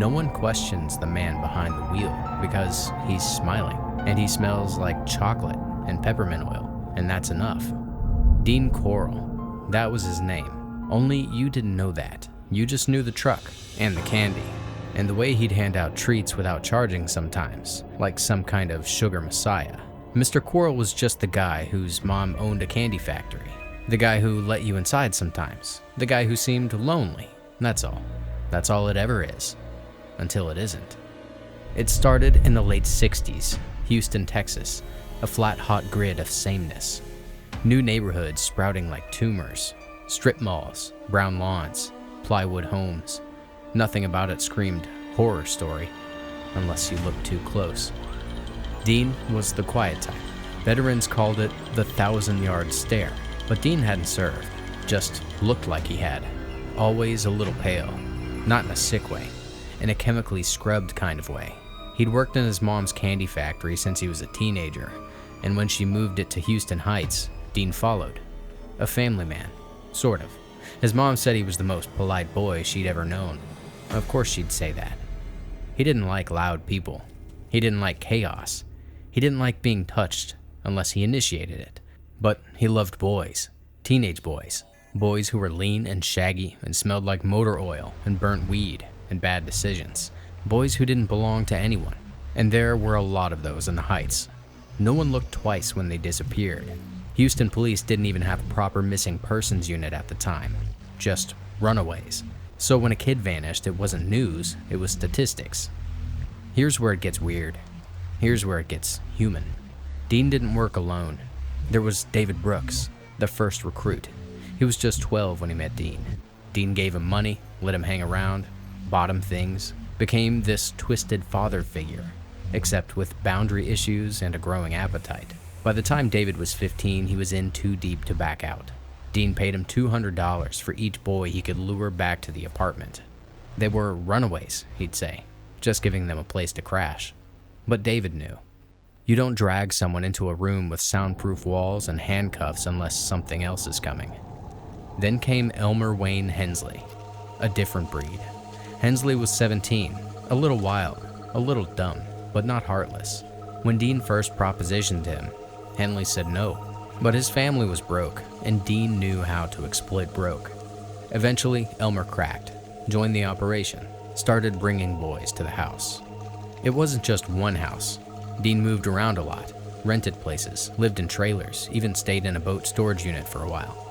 No one questions the man behind the wheel because he's smiling and he smells like chocolate and peppermint oil, and that's enough. Dean Corll, that was his name. Only you didn't know that. You just knew the truck and the candy and the way he'd hand out treats without charging sometimes, like some kind of sugar messiah. Mr. Corll was just the guy whose mom owned a candy factory. The guy who let you inside sometimes. The guy who seemed lonely. That's all. That's all it ever is. Until it isn't. It started in the late 60s, Houston, Texas, a flat, hot grid of sameness. New neighborhoods sprouting like tumors, strip malls, brown lawns, plywood homes. Nothing about it screamed horror story, unless you looked too close. Dean was the quiet type. Veterans called it the 1,000-yard stare, but Dean hadn't served, just looked like he had. Always a little pale, not in a sick way, in a chemically scrubbed kind of way. He'd worked in his mom's candy factory since he was a teenager, and when she moved it to Houston Heights, Dean followed. A family man, sort of. His mom said he was the most polite boy she'd ever known. Of course she'd say that. He didn't like loud people. He didn't like chaos. He didn't like being touched unless he initiated it. But he loved boys, teenage boys. Boys who were lean and shaggy and smelled like motor oil and burnt weed and bad decisions. Boys who didn't belong to anyone. And there were a lot of those in the Heights. No one looked twice when they disappeared. Houston police didn't even have a proper missing persons unit at the time. Just runaways. So when a kid vanished, it wasn't news, it was statistics. Here's where it gets weird. Here's where it gets human. Dean didn't work alone. There was David Brooks, the first recruit. He was just 12 when he met Dean. Dean gave him money, let him hang around, bought him things, became this twisted father figure, except with boundary issues and a growing appetite. By the time David was 15, he was in too deep to back out. Dean paid him $200 for each boy he could lure back to the apartment. They were runaways, he'd say, just giving them a place to crash. But David knew. You don't drag someone into a room with soundproof walls and handcuffs unless something else is coming. Then came Elmer Wayne Hensley, a different breed. Hensley was 17, a little wild, a little dumb, but not heartless. When Dean first propositioned him, Henley said no, but his family was broke, and Dean knew how to exploit broke. Eventually, Elmer cracked, joined the operation, started bringing boys to the house. It wasn't just one house. Dean moved around a lot, rented places, lived in trailers, even stayed in a boat storage unit for a while.